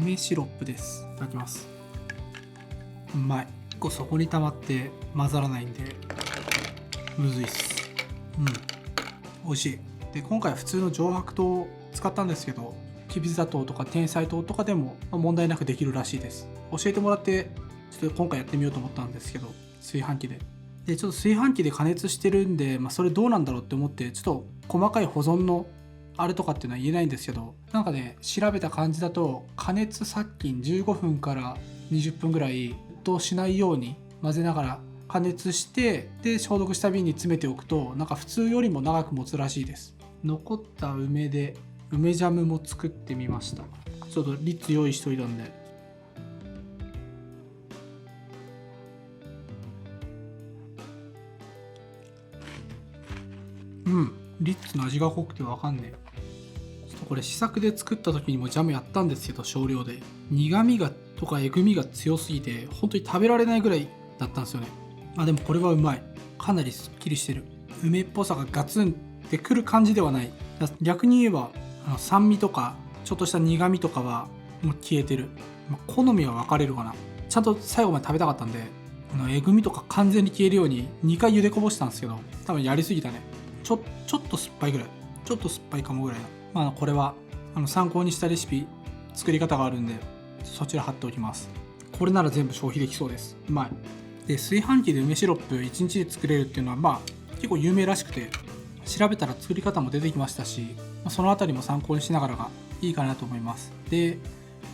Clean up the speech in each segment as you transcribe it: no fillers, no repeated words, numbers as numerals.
梅シロップです。いただきます。うまい。結構そこに溜まって混ざらないんでむずいっす。美味しい。で今回は普通の上白糖を使ったんですけど、きび砂糖とか天才糖とかでも問題なくできるらしいです。教えてもらってちょっと今回やってみようと思ったんですけど、炊飯器でちょっと炊飯器で加熱してるんで、それどうなんだろうって思ってちょっと細かい保存のあれとかっていうのは言えないんですけど、なんかね調べた感じだと加熱殺菌15分から20分ぐらい沸騰しないように混ぜながら加熱して、で消毒した瓶に詰めておくとなんか普通よりも長く持つらしいです。残った梅で梅ジャムも作ってみました。ちょっとリッツ用意しといたんで、リッツの味が濃くてわかんねえ。ちょっとこれ試作で作った時にもジャムやったんですけど、少量で苦味がとかえぐみが強すぎて本当に食べられないぐらいだったんですよね。でもこれはうまい。かなりすっきりしてる。梅っぽさがガツンってくる感じではない。逆に言えば酸味とかちょっとした苦味とかはもう消えてる。好みは分かれるかな。ちゃんと最後まで食べたかったんで、えぐみとか完全に消えるように2回茹でこぼしたんですけど、多分やりすぎたね。ちょっと酸っぱいぐらい。ちょっと酸っぱいかもぐらいな。これは参考にしたレシピ作り方があるんでそちら貼っておきます。これなら全部消費できそうです。うまい。で炊飯器で梅シロップ1日で作れるっていうのは結構有名らしくて、調べたら作り方も出てきましたし、そのあたりも参考にしながらがいいかなと思います。で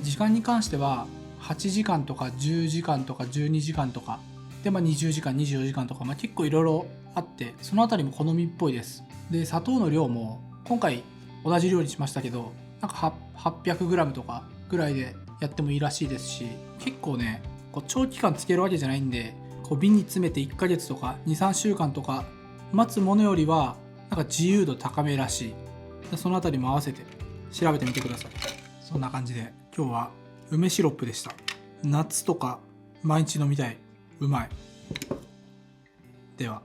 時間に関しては8時間とか10時間とか12時間とかで、20時間24時間とか、結構いろいろあって、そのあたりも好みっぽいです。で砂糖の量も今回同じ量にしましたけど、なんか 800g とかぐらいでやってもいいらしいですし、結構ね長期間つけるわけじゃないんで、瓶に詰めて1ヶ月とか 2,3 週間とか待つものよりはなんか自由度高めらしい。そのあたりも合わせて調べてみてください。そんな感じで今日は梅シロップでした。夏とか毎日飲みたい。うまい。では。